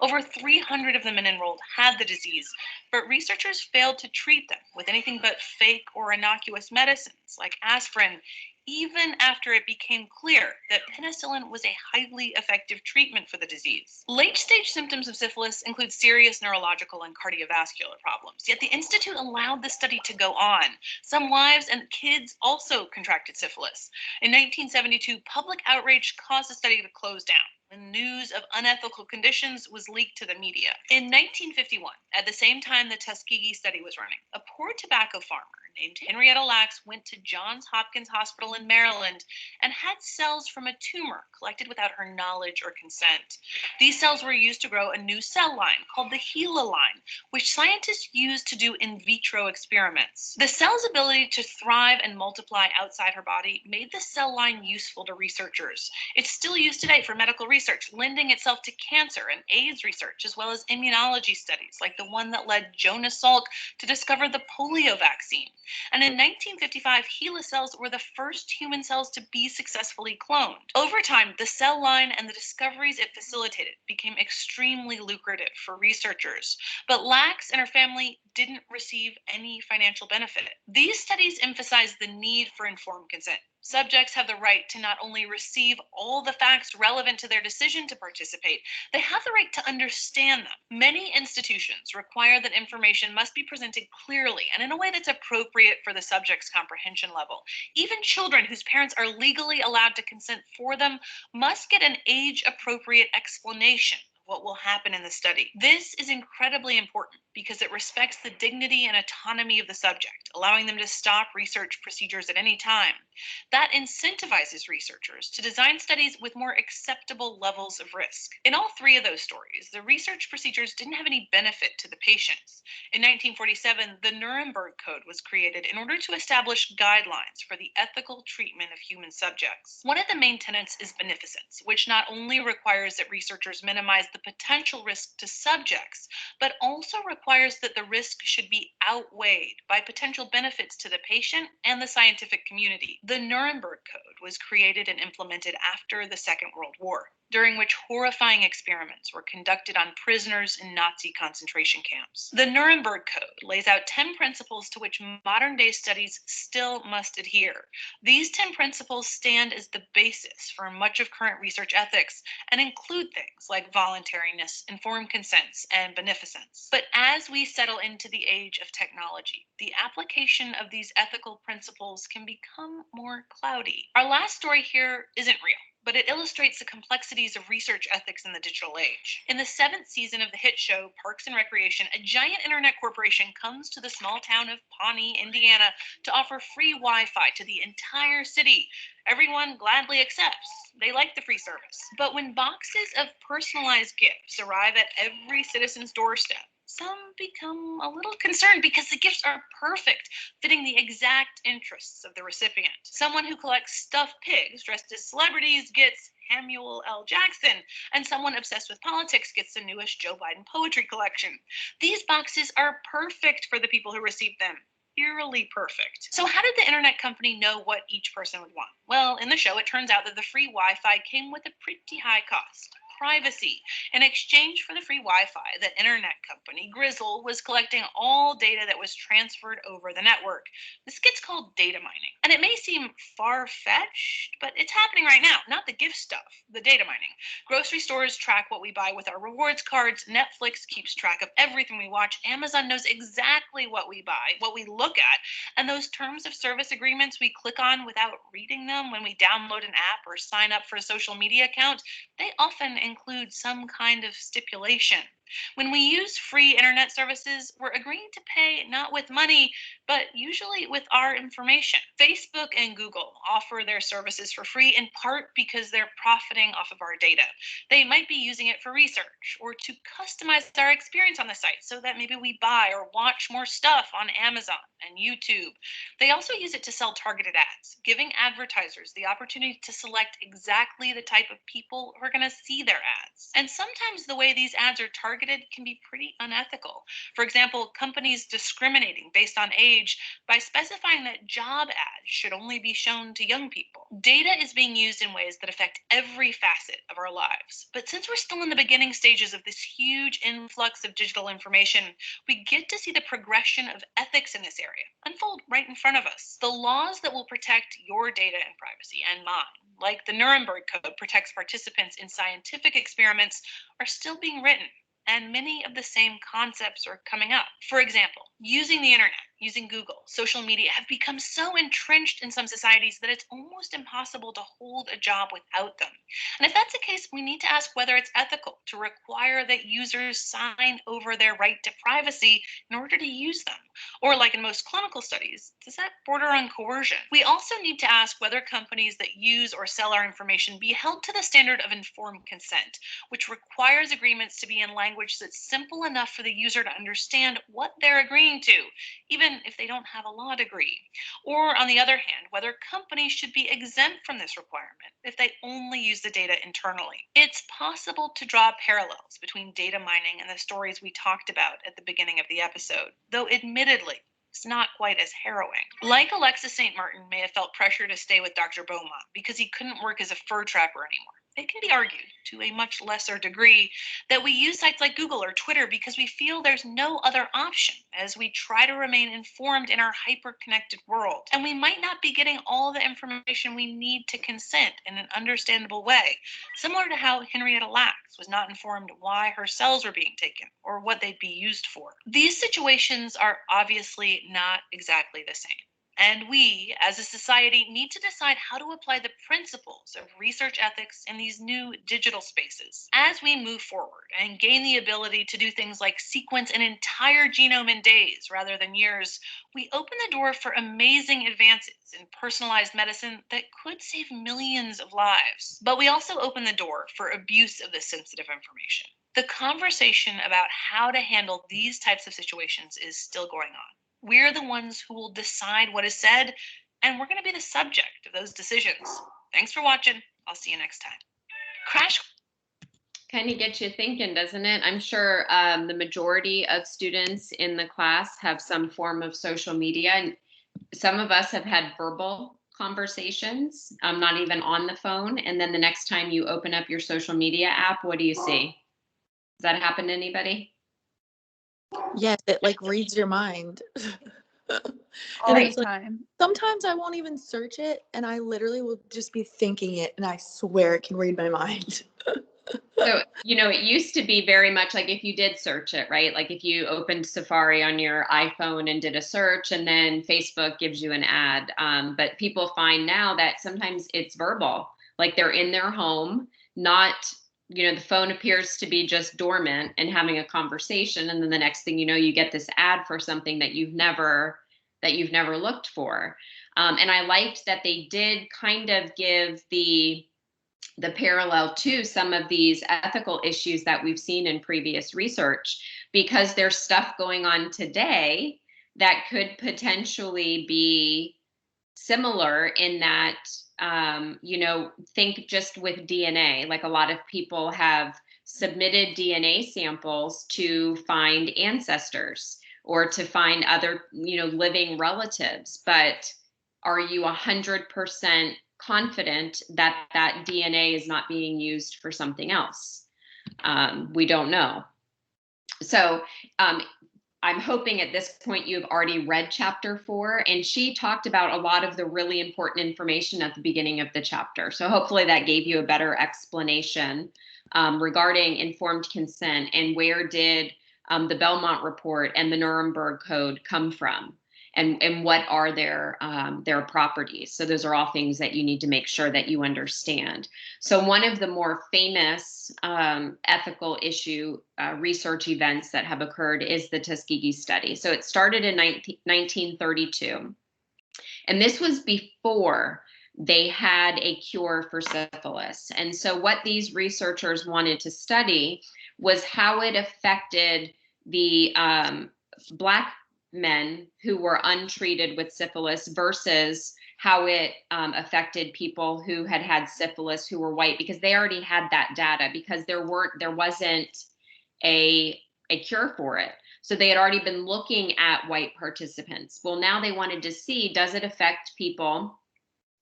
Over 300 of the men enrolled had the disease, but researchers failed to treat them with anything but fake or innocuous medicines like aspirin, even after it became clear that penicillin was a highly effective treatment for the disease. Late-stage symptoms of syphilis include serious neurological and cardiovascular problems, yet the Institute allowed the study to go on. Some wives and kids also contracted syphilis. In 1972, public outrage caused the study to close down when news of unethical conditions was leaked to the media. In 1951, at the same time the Tuskegee study was running, a poor tobacco farmer named Henrietta Lacks went to Johns Hopkins Hospital in Maryland and had cells from a tumor collected without her knowledge or consent. These cells were used to grow a new cell line called the HeLa line, which scientists used to do in vitro experiments. The cell's ability to thrive and multiply outside her body made the cell line useful to researchers. It's still used today for medical research, lending itself to cancer and AIDS research, as well as immunology studies, like the one that led Jonas Salk to discover the polio vaccine. And in 1955, HeLa cells were the first human cells to be successfully cloned. Over time, the cell line and the discoveries it facilitated became extremely lucrative for researchers. But Lacks and her family didn't receive any financial benefit. These studies emphasize the need for informed consent. Subjects have the right to not only receive all the facts relevant to their decision to participate, they have the right to understand them. Many institutions require that information must be presented clearly and in a way that's appropriate for the subject's comprehension level. Even children whose parents are legally allowed to consent for them must get an age-appropriate explanation what will happen in the study. This is incredibly important because it respects the dignity and autonomy of the subject, allowing them to stop research procedures at any time. That incentivizes researchers to design studies with more acceptable levels of risk. In all three of those stories, the research procedures didn't have any benefit to the patients. In 1947, the Nuremberg Code was created in order to establish guidelines for the ethical treatment of human subjects. One of the main tenets is beneficence, which not only requires that researchers minimize the potential risk to subjects, but also requires that the risk should be outweighed by potential benefits to the patient and the scientific community. The Nuremberg Code was created and implemented after the Second World War, during which horrifying experiments were conducted on prisoners in Nazi concentration camps. The Nuremberg Code lays out 10 principles to which modern-day studies still must adhere. These 10 principles stand as the basis for much of current research ethics and include things like voluntariness, informed consents, and beneficence. But as we settle into the age of technology, the application of these ethical principles can become more cloudy. Our last story here isn't real, but it illustrates the complexities of research ethics in the digital age. In the 7th season of the hit show Parks and Recreation, a giant internet corporation comes to the small town of Pawnee, Indiana, to offer free Wi-Fi to the entire city. Everyone gladly accepts. They like the free service. But when boxes of personalized gifts arrive at every citizen's doorstep, some become a little concerned because the gifts are perfect, fitting the exact interests of the recipient. Someone who collects stuffed pigs dressed as celebrities gets Samuel L. Jackson, and someone obsessed with politics gets the newest Joe Biden poetry collection. These boxes are perfect for the people who receive them. Eerily perfect. So how did the internet company know what each person would want? Well, in the show, it turns out that the free Wi-Fi came with a pretty high cost. Privacy. In exchange for the free Wi-Fi, the internet company, Grizzle, was collecting all data that was transferred over the network. This gets called data mining. And it may seem far-fetched, but it's happening right now. Not the gift stuff, the data mining. Grocery stores track what we buy with our rewards cards. Netflix keeps track of everything we watch. Amazon knows exactly what we buy, what we look at. And those terms of service agreements we click on without reading them when we download an app or sign up for a social media account, they often include some kind of stipulation. When we use free internet services, we're agreeing to pay not with money, but usually with our information. Facebook and Google offer their services for free in part because they're profiting off of our data. They might be using it for research or to customize our experience on the site so that maybe we buy or watch more stuff on Amazon and YouTube. They also use it to sell targeted ads, giving advertisers the opportunity to select exactly the type of people who are going to see their ads. ads. And sometimes the way these ads are targeted can be pretty unethical. For example, companies discriminating based on age by specifying that job ads should only be shown to young people. Data is being used in ways that affect every facet of our lives. But since we're still in the beginning stages of this huge influx of digital information, we get to see the progression of ethics in this area unfold right in front of us. The laws that will protect your data and privacy and mine, like the Nuremberg Code protects participants in scientific experiments, are still being written, and many of the same concepts are coming up. For example, using the internet, using Google, social media have become so entrenched in some societies that it's almost impossible to hold a job without them. And if that's the case, we need to ask whether it's ethical to require that users sign over their right to privacy in order to use them. Or like in most clinical studies, does that border on coercion? We also need to ask whether companies that use or sell our information be held to the standard of informed consent, which requires agreements to be in language that's simple enough for the user to understand what they're agreeing to, even if they don't have a law degree. Or on the other hand, whether companies should be exempt from this requirement if they only use the data internally. It's possible to draw parallels between data mining and the stories we talked about at the beginning of the episode, though admittedly, it's not quite as harrowing. Like Alexis St. Martin may have felt pressure to stay with Dr. Beaumont because he couldn't work as a fur trapper anymore. It can be argued, to a much lesser degree, that we use sites like Google or Twitter because we feel there's no other option as we try to remain informed in our hyper-connected world. And we might not be getting all the information we need to consent in an understandable way, similar to how Henrietta Lacks was not informed why her cells were being taken or what they'd be used for. These situations are obviously not exactly the same. And we, as a society, need to decide how to apply the principles of research ethics in these new digital spaces. As we move forward and gain the ability to do things like sequence an entire genome in days rather than years, we open the door for amazing advances in personalized medicine that could save millions of lives. But we also open the door for abuse of this sensitive information. The conversation about how to handle these types of situations is still going on. We're the ones who will decide what is said, and we're going to be the subject of those decisions. Thanks for watching. I'll see you next time. Crash. Kind of gets you thinking, doesn't it? I'm sure the majority of students in the class have some form of social media, and some of us have had verbal conversations, not even on the phone. And then the next time you open up your social media app, what do you see? Does that happen to anybody? Yes, it like reads your mind. All And the like, time. sometimes I won't even search it and I literally will just be thinking it and I swear it can read my mind. So, it used to be very much like if you did search it, right? Like if you opened Safari on your iPhone and did a search and then Facebook gives you an ad. But people find now that sometimes it's verbal, like they're in their home, not, the phone appears to be just dormant and having a conversation. And then the next thing you know, you get this ad for something that you've never looked for. And I liked that they did kind of give the parallel to some of these ethical issues that we've seen in previous research, because there's stuff going on today that could potentially be similar in that, think just with DNA, like a lot of people have submitted DNA samples to find ancestors or to find other, living relatives, but are you 100% confident that that DNA is not being used for something else? We don't know. So I'm hoping at this point you've already read chapter 4, and she talked about a lot of the really important information at the beginning of the chapter. So hopefully that gave you a better explanation regarding informed consent and where did the Belmont report and the Nuremberg Code come from. And what are their properties. So those are all things that you need to make sure that you understand. So one of the more famous ethical issue research events that have occurred is the Tuskegee study. So it started in 1932. And this was before they had a cure for syphilis. And so what these researchers wanted to study was how it affected the Black men who were untreated with syphilis versus how it affected people who had had syphilis who were white, because they already had that data, because there wasn't a cure for it. So they had already been looking at white participants. Well, now they wanted to see, does it affect people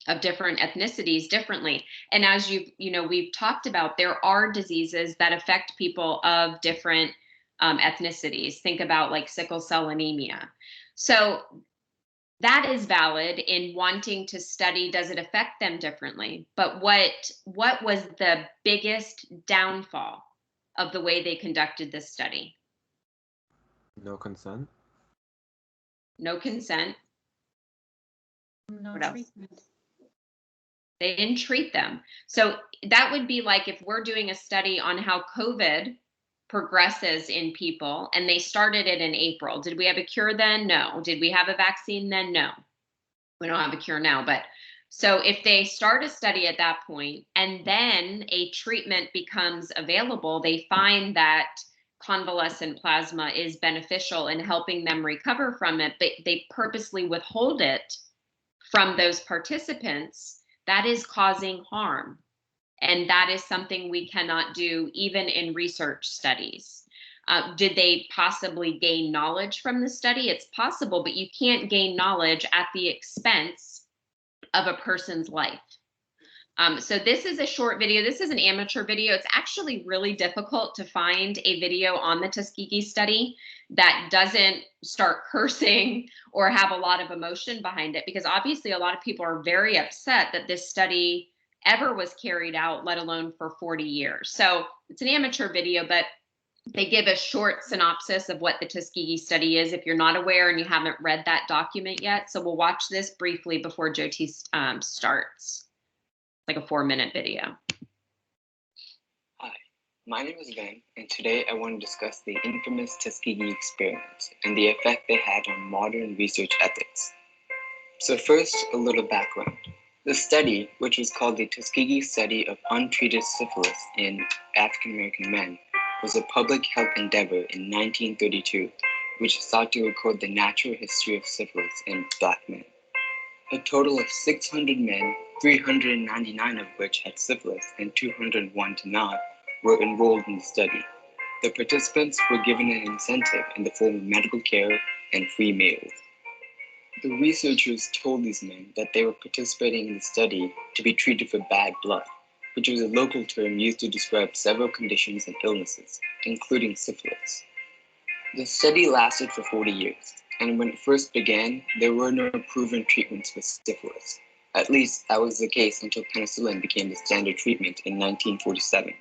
of different ethnicities differently? And as we've talked about, there are diseases that affect people of different ethnicities. Think about like sickle cell anemia. So that is valid in wanting to study, does it affect them differently? But what was the biggest downfall of the way they conducted this study? No consent. No consent. No What else? treatment. They didn't treat them. So that would be like if we're doing a study on how COVID progresses in people, and they started it in April. Did we have a cure then? No. Did we have a vaccine then? No. We don't have a cure now. But so if they start a study at that point and then a treatment becomes available, they find that convalescent plasma is beneficial in helping them recover from it, but they purposely withhold it from those participants, that is causing harm. And that is something we cannot do even in research studies. Did they possibly gain knowledge from the study? It's possible, but you can't gain knowledge at the expense of a person's life. So this is a short video. This is an amateur video. It's actually really difficult to find a video on the Tuskegee study that doesn't start cursing or have a lot of emotion behind it, because obviously a lot of people are very upset that this study ever was carried out, let alone for 40 years. So it's an amateur video, but they give a short synopsis of what the Tuskegee study is if you're not aware and you haven't read that document yet. So we'll watch this briefly before Jyoti starts. Like a 4-minute video. Hi, my name is Ben, and today I want to discuss the infamous Tuskegee experiments and the effect they had on modern research ethics. So first, a little background. The study, which was called the Tuskegee Study of Untreated Syphilis in African American Men, was a public health endeavor in 1932, which sought to record the natural history of syphilis in Black men. A total of 600 men, 399 of which had syphilis and 201 did not, were enrolled in the study. The participants were given an incentive in the form of medical care and free meals. The researchers told these men that they were participating in the study to be treated for bad blood, which was a local term used to describe several conditions and illnesses, including syphilis. The study lasted for 40 years, and when it first began, there were no proven treatments for syphilis. At least that was the case until penicillin became the standard treatment in 1947.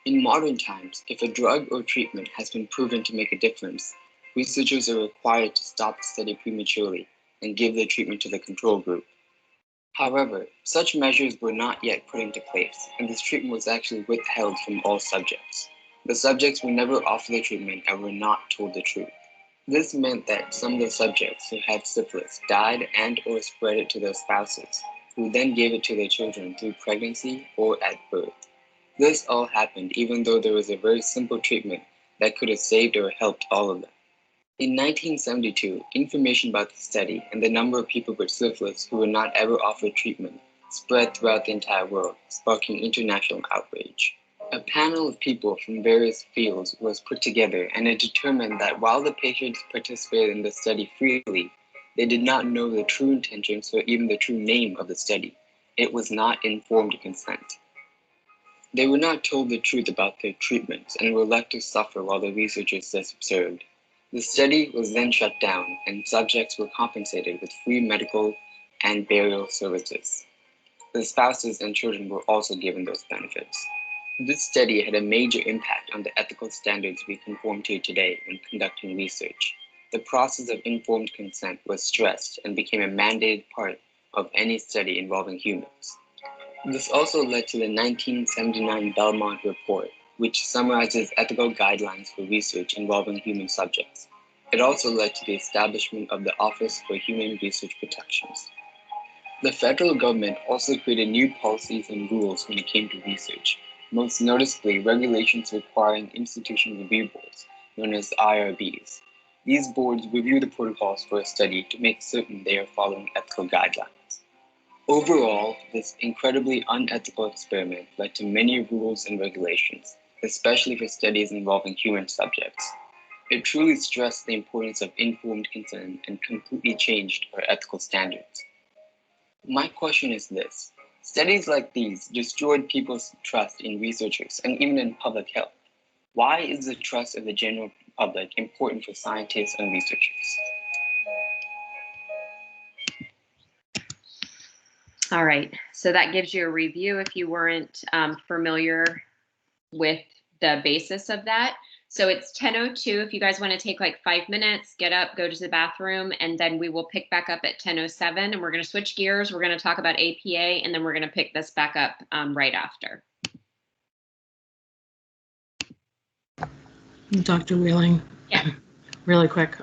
In modern times, if a drug or treatment has been proven to make a difference, researchers are required to stop the study prematurely and give the treatment to the control group. However, such measures were not yet put into place, and this treatment was actually withheld from all subjects. The subjects were never offered the treatment and were not told the truth. This meant that some of the subjects who had syphilis died and or spread it to their spouses, who then gave it to their children through pregnancy or at birth. This all happened even though there was a very simple treatment that could have saved or helped all of them. In 1972, information about the study and the number of people with syphilis who were not ever offered treatment spread throughout the entire world, sparking international outrage. A panel of people from various fields was put together, and it determined that while the patients participated in the study freely, they did not know the true intentions or even the true name of the study. It was not informed consent. They were not told the truth about their treatments and were left to suffer while the researchers just observed. The study was then shut down, and subjects were compensated with free medical and burial services. The spouses and children were also given those benefits. This study had a major impact on the ethical standards we conform to today when conducting research. The process of informed consent was stressed and became a mandated part of any study involving humans. This also led to the 1979 Belmont Report, which summarizes ethical guidelines for research involving human subjects. It also led to the establishment of the Office for Human Research Protections. The federal government also created new policies and rules when it came to research, most noticeably regulations requiring institution review boards, known as IRBs. These boards review the protocols for a study to make certain they are following ethical guidelines. Overall, this incredibly unethical experiment led to many rules and regulations, especially for studies involving human subjects. It truly stressed the importance of informed consent and completely changed our ethical standards. My question is this: studies like these destroyed people's trust in researchers and even in public health. Why is the trust of the general public important for scientists and researchers? All right, so that gives you a review if you weren't familiar with the basis of that. So it's 10:02. If you guys want to take like 5 minutes, get up, go to the bathroom, and then we will pick back up at 10:07. And we're going to switch gears. We're going to talk about APA, and then we're going to pick this back up right after. Dr. Wheeling. Yeah. Really quick.